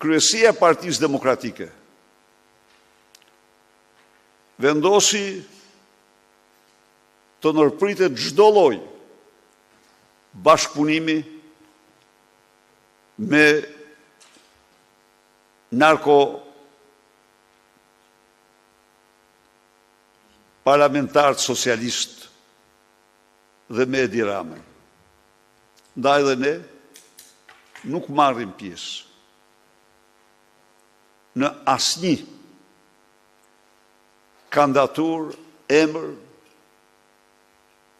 Kryesia e Partisë Demokratike vendosi të ndërpritet çdo lloj bashkëpunimi me parlamentarët socialist dhe me Edi Ramën. Ndaj dhe ne nuk marrim pjesë në asnjë kandidaturë, emër,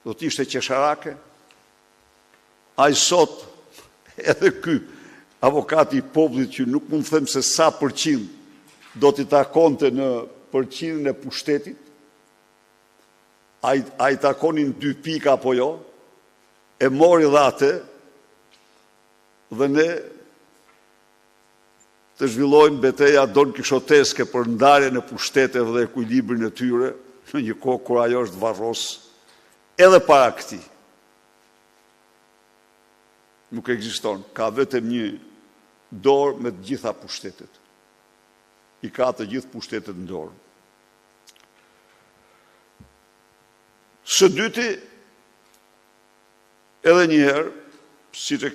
do të ishte qesharake. Ai sot, edhe ky avokati i popullit, që nuk mund të them se sa përqind do t'i takonte në përqindjen e pushtetit, a i takonin 2 pika apo jo, e mori dhe atë, dhe ne të zhvillojmë betejë Don Kishoteske për ndarjen e pushteteve dhe ekuilibrin e tyre, në një kohë kur ajo është varros edhe para këtij. Nuk ekziston, ka vetëm një dorë me të gjitha pushtetet. I ka të gjithë pushtetet në dorë. Së dyti, edhe njëherë, si që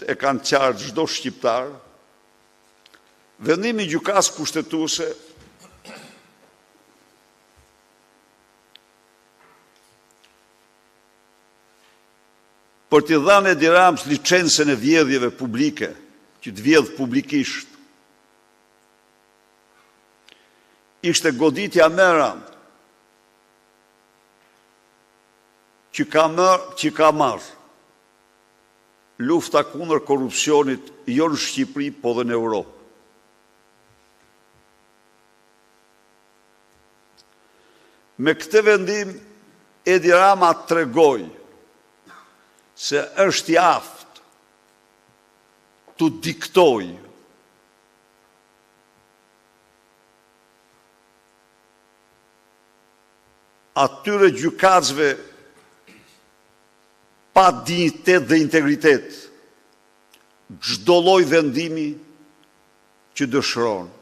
e kanë qarë çdo shqiptar, vendimi i gjykatës kushtetuese për t'i dhënë Edi Ramës licencën e vjedhjeve publike, që të vjedh publikisht, ishte goditja më e rëndë që ka marrë lufta kundër korrupsionit jo në Shqipëri, po dhe në Europë. Me këtë vendim, Edi Rama tregoi se është i aftë të diktoj atyre gjykatësve pa dinjitet dhe integritet çdo lloj vendimi që dëshiron.